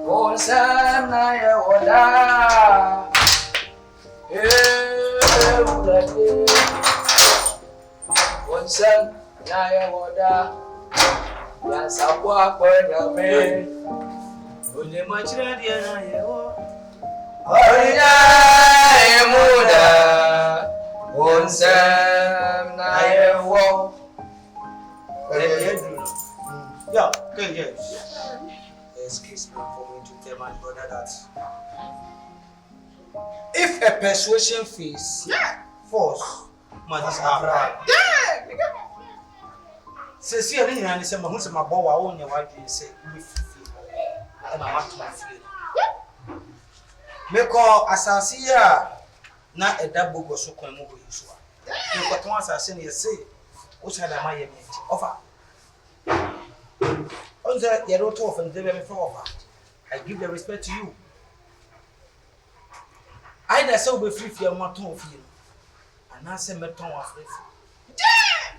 Onsam na ya oda. Onsam na ya oda. Ya sakwa kwa me. Ole machira dia na yewo. Oya emuda. Onsam na yewo. Yeah, good, yes. Excuse me for me to tell my brother that if a persuasion phase force must happen. Say, see, I didn't say, my husband, my boy, I own your wife, you say, and I want to feel. Because as I see here, not a double go so come over his one. You got once I say, you say, what's had a my offer? On the yellow top and deliver me for I give the respect to you. I so be free for your maton of you. And I say, Meton of free.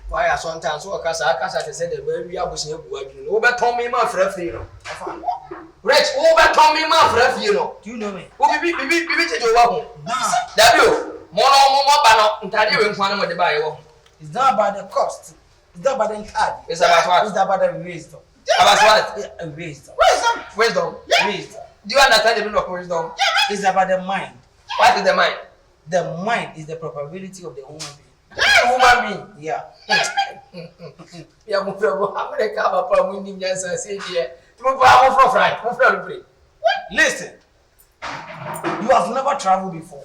Why are sometimes so Casa said the very abusing over Tommy, my friend, you know. Rich, over Tommy, my friend, you know. Do you know me? Who be your W. More banner, and tell you in one of the Bible. It's not about the cost. It's not about the card. It's about what? It's about the wisdom. About what? Wisdom. Wisdom. Do you understand the meaning of wisdom? It's about the mind. What is the mind? The mind is the probability of the human being. Human being? Yeah. Yeah, I'm going to come up with winning answer. Say, dear. Listen. You have never traveled before.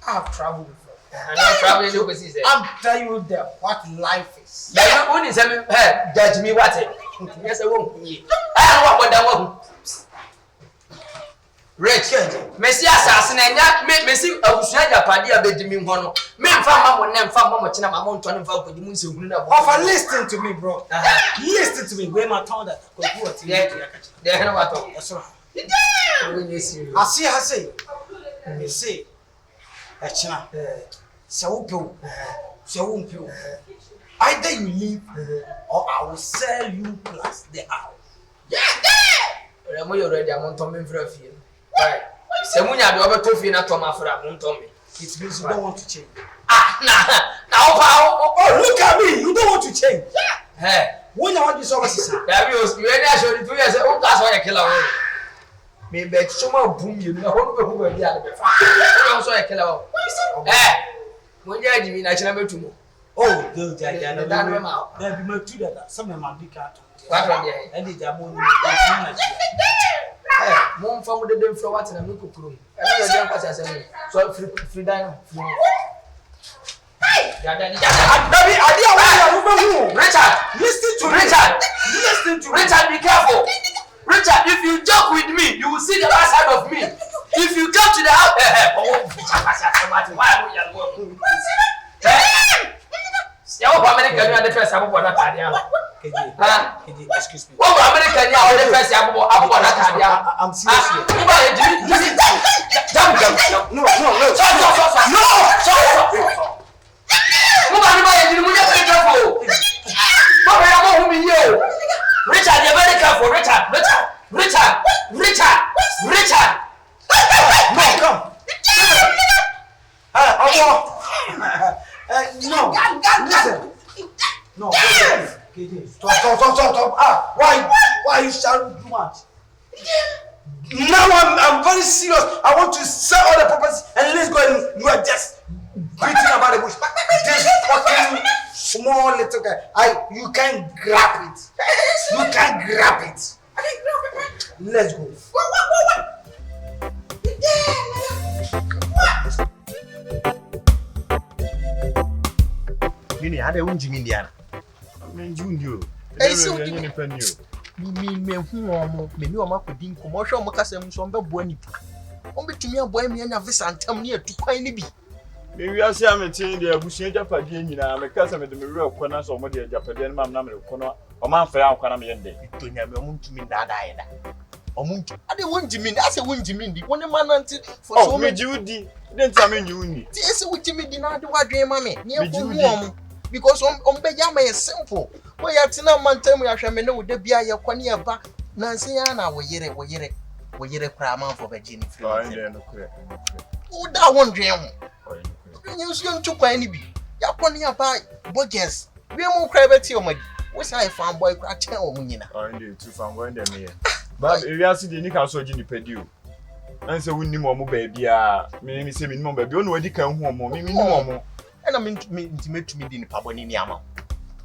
I have traveled before. I'm not traveling overseas. I'm telling you what life is. When you say, hey, judge me what? Yes, I won't. I want that one. Rich, Messi assassin, and yet make Messi of Shaja Padia Benjamin Hono. Men found one name from Mamma my mountain and found the moon. Offer, listen to me, bro. Listen to me. Where my tongue that could go to there. That's right. I see her say, you say, a china, so poo, so poo. Either you leave or I will sell you plus the house. Yeah, I'm already a mountain for a few. Semunya do over to fina Toma for a mountain. It means you don't want to change. Now, look at me. You don't want to change. Hey, when I want to solve this, you ain't actually 2 years old. That's why I kill away. Maybe some boom, you know, who will be out of the also a killer. Eh, when you are Jimmy, I shall never tomorrow. Oh, good, I know that. There be more to that. Some of my big cat. What are they? And it's a moon. Mom found the day for what in a milk room. So free dine. Richard, listen to Richard. Listen to Richard, be careful. Richard, if you joke with me, you will see the other side of me. If you come to the house, excuse me. I'm serious here. Richard, you're very careful. Richard. No, come. No. Listen. No. Stop. Why are you shouting too much? Now I'm very serious. I want to sell all the properties and let's go and you are just beating about the bush. This fucking small little guy. You can't grab it. You can't grab it. Let's go. Mini, I don't want Indiana. I mean, Junior. Me who are me no makodin commercial mokasem so mbe bo anipa on betumi aboy me anya visa antam ne atukwan ne bi me wi ase ametin de abusuan japade nyina me kasa me de me wura kwana so mo de japade ne mam na me kono o man fa ya kwana me yende to nya me omuntumi ndada yeda omuntu ade wonjimi ndi ase wonjimi ndi woni mananti for so me jiudi de ntame nyuni ti ese wotimi di na ade wadwen ma me ne ko because on be jama is simple. We are tina mantem ya hweme ne wo da bia ye kwani eba Nancy na wo yere kra man for Virginia free. Oh, yeah, no correct. Wo da won dwen mo. Oh, yeah. You so ntu kwan ni bi. Ya pon ya ba Borgers. We mo kra beti o madi. We say fan boy kra chen o munyina. Oh, indeed, two fan boy dem here. But if you are see the nika so gi ni pedi o. And say we nim omo baby a, me say me nim omo baby. Onu wadi kan hu omo, me nim omo. And I'm intimately di ni paboni ni ama.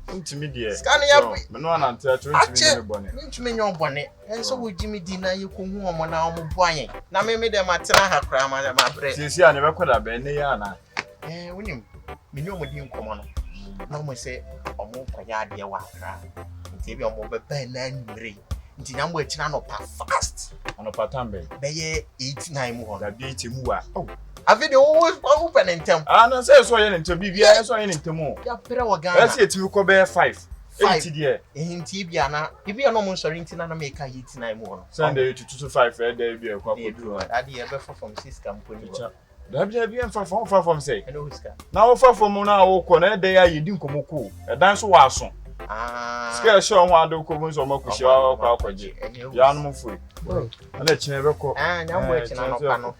Ntimi de. Scan ya me no anante atro ntimi ne bone. Ntimi nyo bone. Enso wo jimi di na yeku hu omo na omo boayen. Na me dem atena ha kra ma bre. Sisi a ne be koda be ne ya na. Wonim. Me ni omo di nkomo no. Na mo say omo kwaya ade wa kra. Nti bi omo be ben na nwure. Nti na mo akina no pa fast. Ono patambe. Be ye 89 mu ho. Da bi 80 mu wa. Oh. Ave de wo penentem. Ah na say so ye ntem bibia so ye ntem o. Ya pere wo Ghana. Ese etimi ko be 5. 80 there. Nti bia na bibia no mo nsori nti na me ka 89 mu ho no. Sunday 225 e da bia kwa kodu. Ade ye be from 6 company. Da bia en fa from say. Hello Huska. Na wo fa from na wo ko na de ya yedi nkomoko. E dan so wa aso. Scare show ho ado ko bu so makushi wa kwa kwaje. Ya no mo foi. Na chine be ko. Nyambo e china no pa no.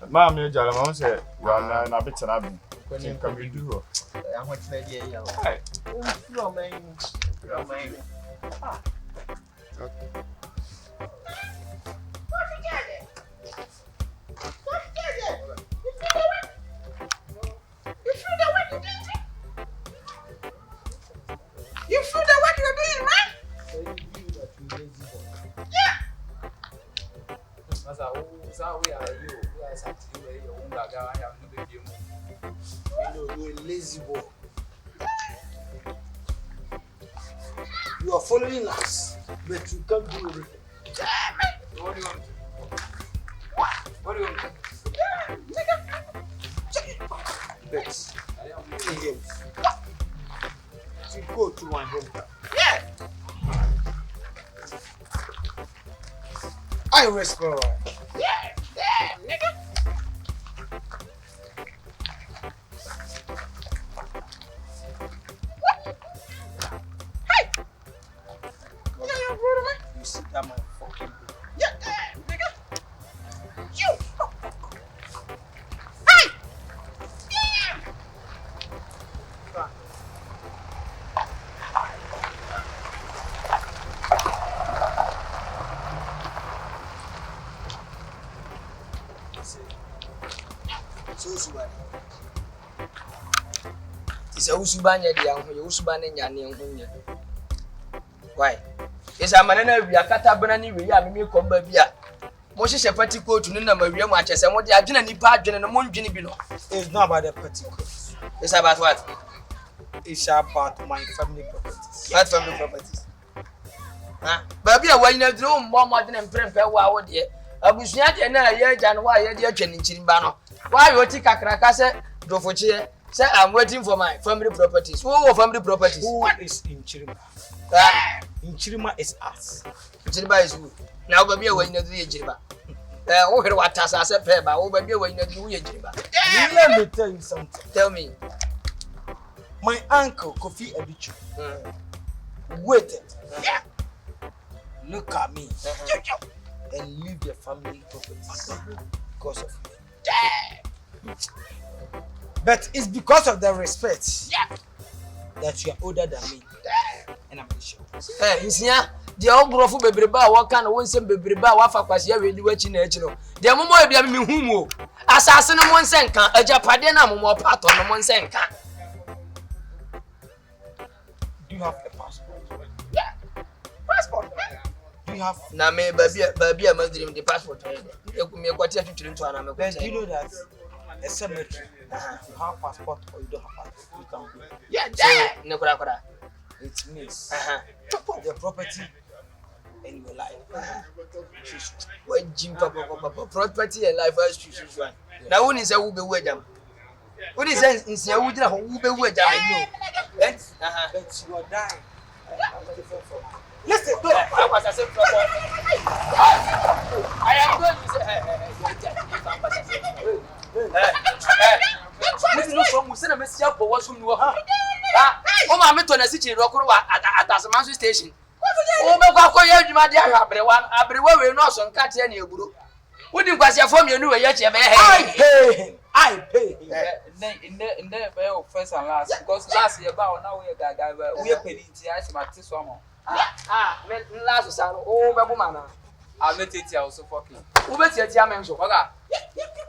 Ma me jara ma say wa na betena bi. Ko ni Ka me du ho. Ya ho china die ya. Ai. Yo man. Okay. You feel that what you're doing, right? Yeah. You're a lazy boy. You are following us, but you can't do anything. What do you want? What do you want? Bet. You go to my home. Yeah. I respect. Yeah, nigga. You see that my fucking book. Yeah, nigga. You. Hey. Yeah. It's a usubanya dia ho ye usubane nyane ho nya. Why? Isa manana wi akata bana ni wi ya me komba bia. Mo hye party coat no na mawie mo achese mo de adwena nipa adwene no mo ndwene bi no. It's not about the party coat. It's about what? It's about my family properties. What family properties? Baby a wanyina duro mbo mo de mprempe wa wo de. Abusua de na ye agya no wa ye de atwene nchirimba no. Why you take kakraka se dofochie? Say I'm waiting for my family properties. Who family properties? Who is in Chirima? In Chirima is us. Chirima is who? Now baby when you do Chirima. Who hear what I said pay ba? Who baby when you do Chirima? Let me tell you something. Tell me. My uncle Kofi Edichu waited. Yeah. Look at me. And leave their family properties because of me. Yeah. But it's because of the respect that you are older than me. And I'm sure. Nsia, the ogrofo bebreba wo kan wo nsem bebreba wa fa kwase ya wedi wachi na echi no. De momo ebia me humo. Asase no mo nsenka, ajapade na momo pato no mo nsenka. Do you have a passport? Yeah. Passport. Do you have na me baby am dream the passport. Me kwati atutire nto ana me kwati. Do you know that a cemetery, if you have passport or you don't have passport, you can go. Yeah, so, ne kura. It means chop up your property and your life. What Jim papa property and life as choose one. Now when is a ube wedam? What is that in say ube wedam? No. But you are dying. Listen, I was a simple. I am going to say this is not from Musina Messia for what's who you are. Oh, my mentor, a city rock at Asamasu station. Ubekwa ko ye adwuma de abrewa we no so nka te na eburo. Wodi nkwase fo mienu we ye che be I pay. In the first and last because last year ba now we gaga we pay it I see my so am. Me last so o be bu mana. I met it also fucking. Who bet you tia men so. Oga.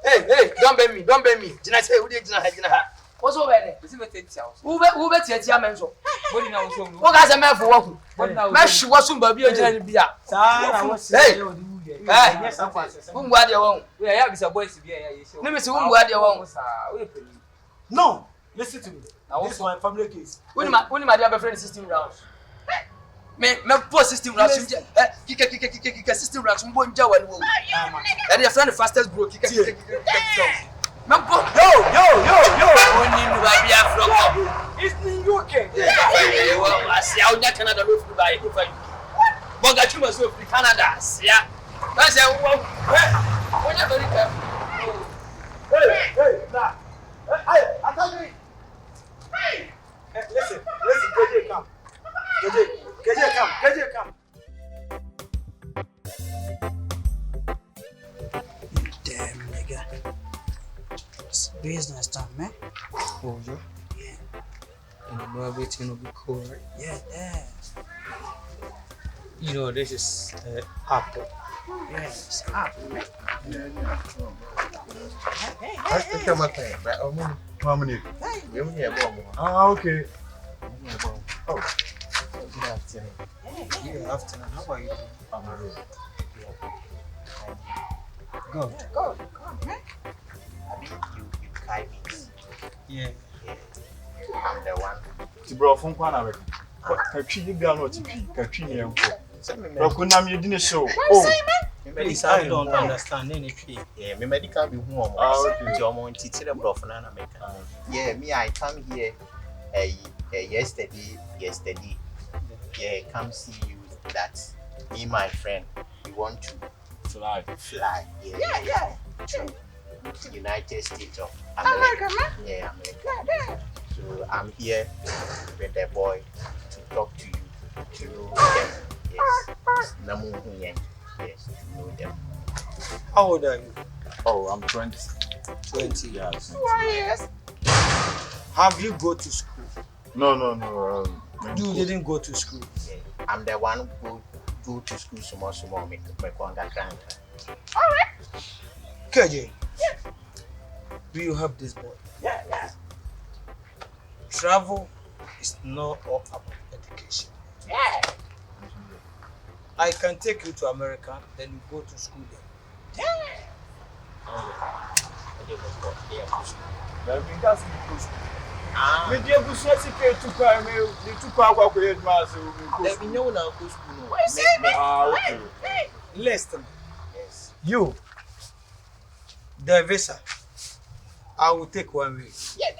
Hey, don't bend me. Jina say who dey jina ha. What's over there? We see met it also. Who bet you tia men so. Body now so. Oga say me for work. Me hwe wo so ba bi o jina ni bia. Hey. Yes, I'm fine. Who ngwa de won? We are be boys be here you show. No me say who ngwa de won. No, listen to me. This is my family case. Who ni ma dey friend 16 rounds. Me post system rounds kika system rounds mbo nja wani wo. And your friend the fastest bro kika. Me bo yo. Oni mi ba bia from. It's in UK. Yeah, well, I see how Canada no food buy go find. Boga chuma so free Canada. Yeah. That's say when you very careful. Hey, nah. Hey, Atadwe. Hey. Listen, KJ come. KJ come. Damn, nigga. It's business time, man. Oh, yeah. And the know everything will be cool, right? Yeah. You know, this is Apple. Yes, up, man. That's the matter. But How many? we only have one more. Ah, okay. Oh. Good afternoon. Good afternoon. How are you doing? I'm a road. Good, man. I mean, you kind means. Yeah. I'm the one. Ti bro fun kwa na we. Ka twi ni bia no ti twi. Ka twi ni enko. Bro ko nam ye di ne show. Oh. Please, I don't understand anything. Yeah, me medical be who am. Okay. Jomo ntitire bro for na America. Yeah, me I come here yesterday. Yeah, come see you that me my friend we want to Fly. Yeah. To United States of America. Yeah, America. So I'm here with the boy to talk to you, to know them. Yes. Yes, to know them. How old are you? Oh, I'm 20. 20. Yeah. Have you go to school? No. You didn't go to school. Yeah. I'm the one who go to school small make underground. KJ. Will you help this boy? Yeah. Travel is not all about education. Yeah. I can take you to America, then you go to school there. But we got some push. Me dia busu ticket to kwa me to kwa kwa edma so we Let me know now go school. Ah, okay. Listen, Yes. you, the visa, I will take 1 week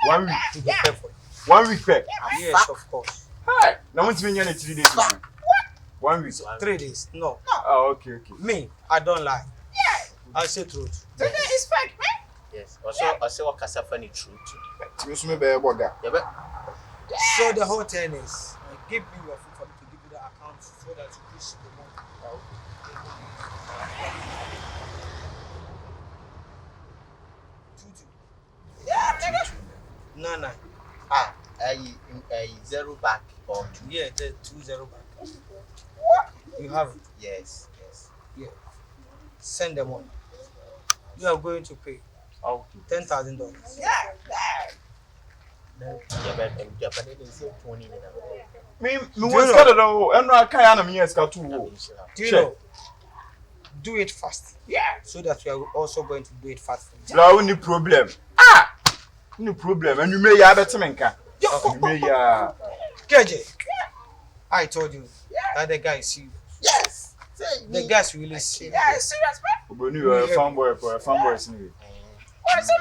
1 week. to prepare for you. 1 week pay. Yes, of course. Hey, na want me nyane 3 days. 1 week. 3 days. No. Ah, okay. Me, I don't lie. I say truth. Yes. Also what kasa funny truth. Ti me so me be boga. So the whole thing is, give me your phone for me to give you the account so that you can see the money. No. I zero back or two. Yeah, the 20 back. You have it. Yes. Yeah. Send them money. You are going to pay Okay. $10,000. Yeah, but Japan is 20 Me want scared no, and I can am here scared too. Do you know? Do it fast. Yeah. So that we are also going to do it fast. Bro, no problem. No problem. And you may have better menka. You may KJ, I told you that the guy is serious. Yes. The guy's really serious. Yeah, serious, man. But you are a fanboy is anyway. What's it,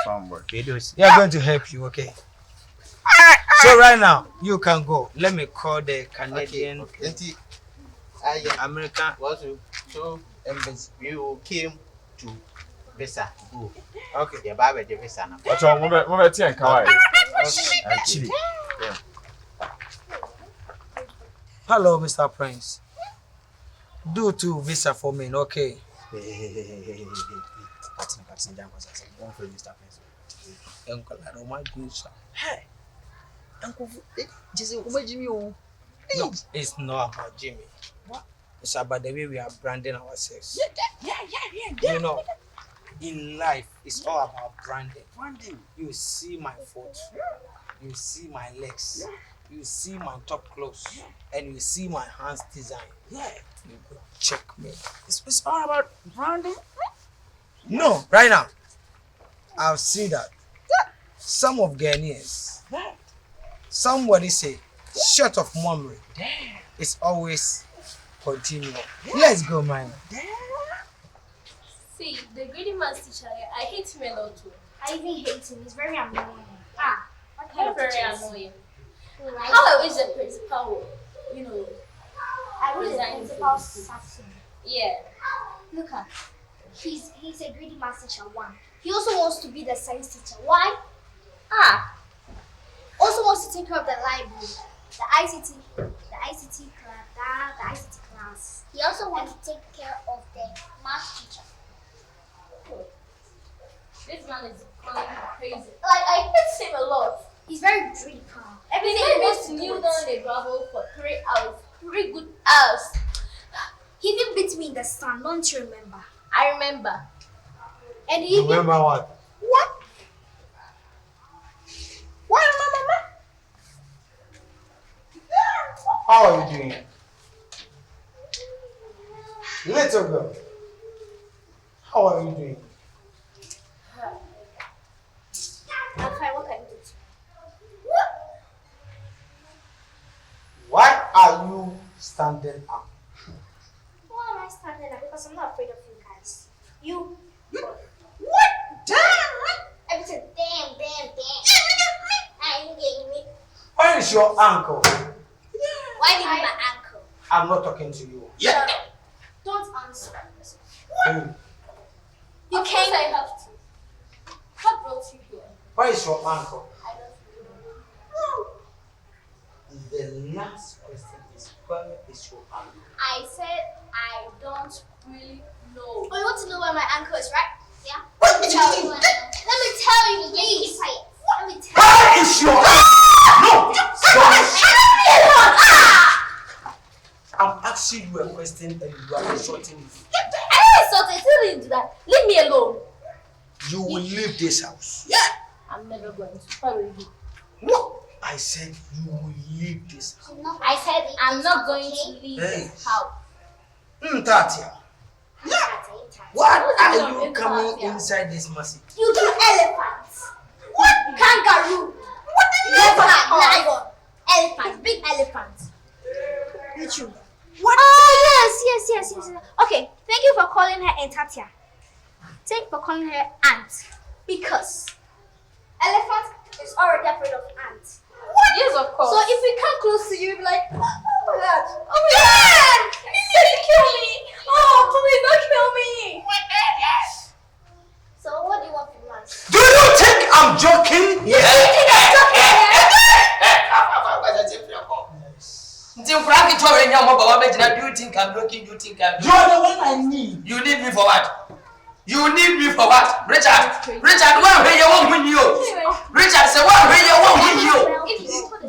Fanboy. They are going to help you, okay? So right now, you can go. Let me call the Canadian, American So embassy. you came to visa. Go. Okay. The Bible the visa now. What's on move tea and kawaii. Actually, Hello, Mr. Prince. Do 2 visa for me, okay? Hey. Don't fail Mr. Prince. Uncle, I don't mind good, sir. Hey. Uncle, just Jimmy. No, it's not about Jimmy. What? It's about the way we are branding ourselves. Yeah. You know, in life, it's all about branding. You see my foot, you see my legs, you see my top clothes, and you see my hands design. Yeah. You go check me. It's all about branding. No, right now, I've seen that some of Ghanaians, somebody say, short of memory, it's always continual. Let's go, man. See, the greedy man's teacher, I hate him a lot too. I even hate him. He's very annoying. What kind He's of very teacher is he? annoying. Like, How I wish the principal would, I wish the resign principal from sacked him. yeah. Look at, he's a greedy math teacher. 1. He also wants to be the science teacher. Why? Also wants to take care of the library, the ICT class. He also wants to take care of the math teacher. This man is going crazy. Like, I hate him a lot. He's very greedy. Everything He he wants used to to do kneel it. down the gravel for 3 hours. 3 good hours. He even beat me in the sun. Don't you remember? I remember. And he even Remember what? what? What remember? How are you doing? Little girl. How are you doing? I'm fine. What can you do? Why are you standing up? Why am I standing up? Because I'm not afraid of you guys. You. What? Damn! Everything. Damn. I ain't getting me. Where is your uncle? Why do you mean my uncle? I'm not talking to you. Yeah. Don't answer. Who? You Of course came. I have to. What brought you here? Where is your uncle? I don't know. The last question is where is your uncle? I said I don't really know. Oh, you want to know where my uncle is, right? Yeah. What? Let me tell you. Let me tell you, please. Keep quiet. Let me tell Where is your uncle? I'm asking you a question and you are insulting me. I saw it. Tell him to that. Leave me alone. You will leave this house. Yeah. I'm never going to. Why will you? What? I said you will leave this house. you. I said I'm not going to leave Hey. this house. Tatia, why are you coming inside this message? You do elephants. What? Kangaroo. What did you lion? Elephant. Big elephant. Which you? What? Oh, yes. Okay, thank you for calling her Aunt Tatia. Thank you for calling her Aunt. Because elephant is already afraid of ants. What? Yes, of course. So if we come close to you, you'll be like, oh my god. Oh my god. Please kill me. Oh, please don't kill me. So what do you want from us? Do you think I'm joking? Do you think I'm joking? Do you think I'm You are the one I need. You need me for what? You need me for what? Richard, where you won't win you? Richard, say where you won't win you?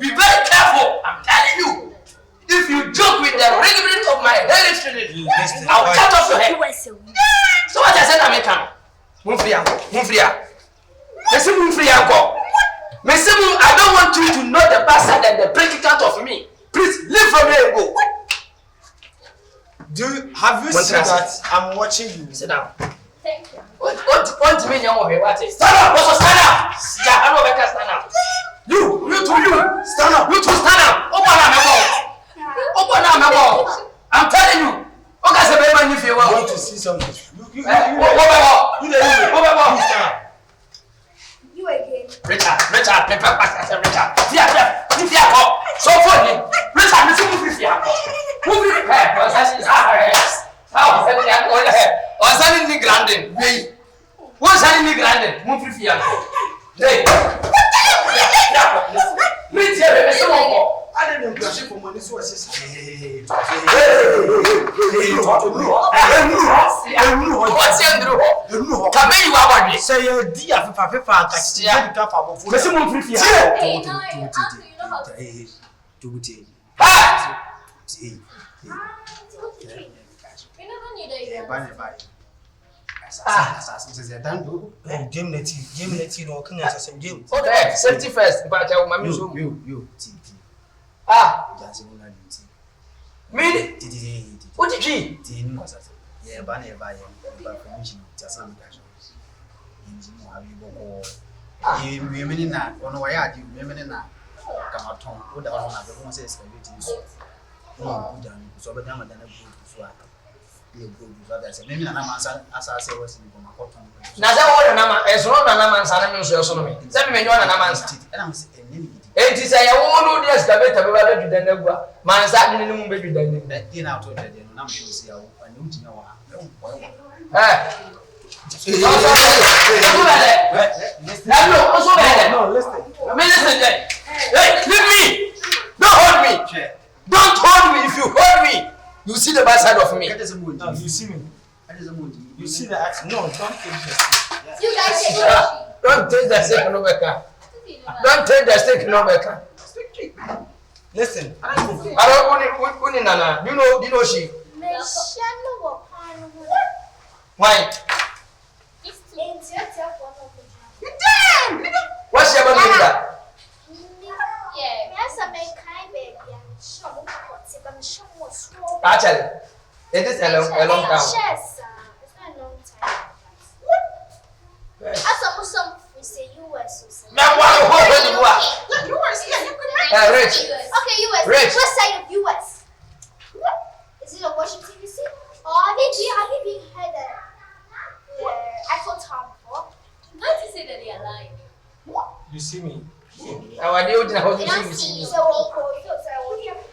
Be very careful, I'm telling you. If you joke with the regiment of my heritage, I'll cut off your head. So what I said, I'm coming. Move free. I don't want you to know the bastard and the predicament of me. Please leave from here and go. Have you seen that I'm watching you? Sit down. Thank you. What do you mean you're what? Stand up! Also stand up! Stand up! You stand up! You two stand up! Open up my mouth! I'm telling you! Okay, so baby, if you I want want to see something. You You again. Richard, paper pass, Richard. Fear, so funny. Richard, listen to fear. Move it back, because that's his arrest. How is that going ahead? Or sending me grandin? Wait. What's sending me grandin? Move it fear. Hey. Meet here, I didn't crash for money, so I said, hey, What's your Come here, you are one. say, dear, Papa, Yeah. Hey, no, Uncle, you know how to. We never knew that you were. Okay, safety first. But I will mammy show you. Me? What did you? Yeah, but permission. Just some women na ono wa ya di women na kama ton o da ono na be won say excavate so no good dan so be dan madan good so aka e good so that say women na man asa say was ni ko makoton Na za wo na ma e so na na man sa na me so no me say me nyo na man sa e na say enni ni enti say ya wo no di excavate be ba be judan na gua man sa dini ni mu be judan ni that dey na to dey no na mo say ya wo ani utinya wa No, listen. Hey, leave me. Don't hold me. Don't hold me. If you hold me, you see the bad side of me. No, you see me. You see the accent? No, don't take this. You guys say Don't take the steak no better. Don't take the steak no better. Listen. I don't want Nana. Do you know she? Why? What's your name? Actually, it is a long time. It's not a long time. As a Muslim, we say US. Now, what? Rich. Okay, US. Rich. What side of US? Is it a Washington DC? Oh, have you heard the Eiffel Tower before? Not to say that they are lying. You see me? Our dear, you see me.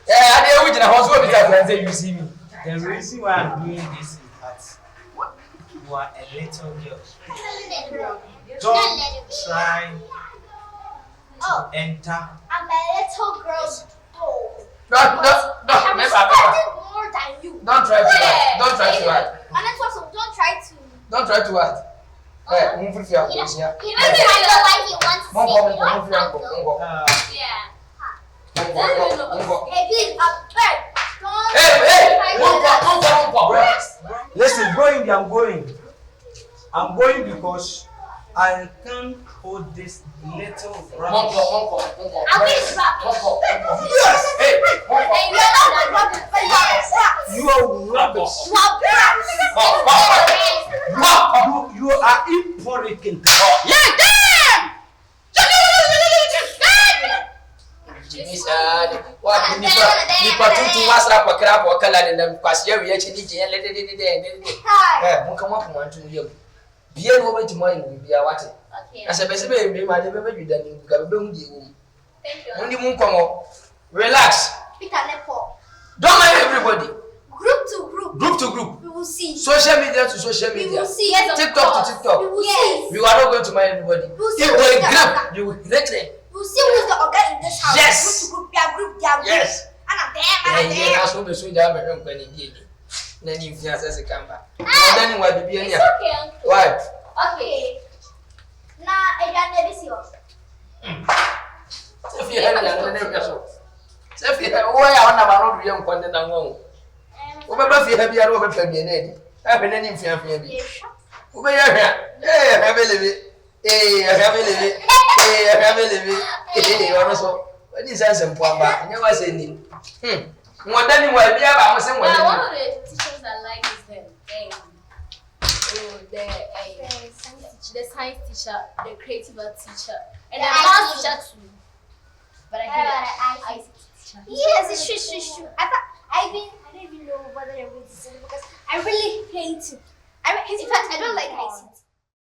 Yeah, I did. I was going to say you see me. The reason why I'm doing this is that you are a little girl. Don't try to enter. I'm a little girl. Don't, I have more than you. Don't try to act. Don't try to act. And that's also, don't try to. Don't try to act. Hey, move with your voice, yeah. He doesn't know why he wants to Move say on, you like move your uncle, uncle. move on. Yeah. Move on. Hey, please, hey, don't. Hey, move on. Listen, going, I'm going. I'm going because I can't hold this little rubbish. I will drop it. Yes. Hey, Hey, you're not rubbish, but You are rubbish. You are important. What nipa tutu wasra kwa krap wa kala de kwase ya wiye chidi je le mo kan wa ko antu yem bie no beti mo yin bia wate ase be se be ma de be juda ni ka be hu die wo Thank you. mundi mun komo relax. Peter Lepo. Don't mind everybody. Group to group. Group to group. We will see. Social media to social We media. will see. TikTok to TikTok. We will see. You are not going to mind everybody. We will see If who's they the grip, organ. you will rate them. We will see who's the organ in this house. Yes. Group to group. They are group. Yes. And I'm there. Yeah, that's what we should have been when he did. Then you can say Kamba. Then why be It's here? okay, Uncle. Why? Okay. Now, I never see you. If you have never so. If you have why I want to be young content and go. Remember, if you have your own family, I've been any family. Over here. Hey, I have a living. Hey, I have a living. Hey, I have a living. Hey, also. What is that? Some point back. Never say anything. More than you will be about saying One what. of the teachers I like is the science teacher, the creative art teacher, and the math teacher too. But I hate teacher. Yes, it's true. I don't even know whether I will say it because I really hate it. In fact, I don't like ICT.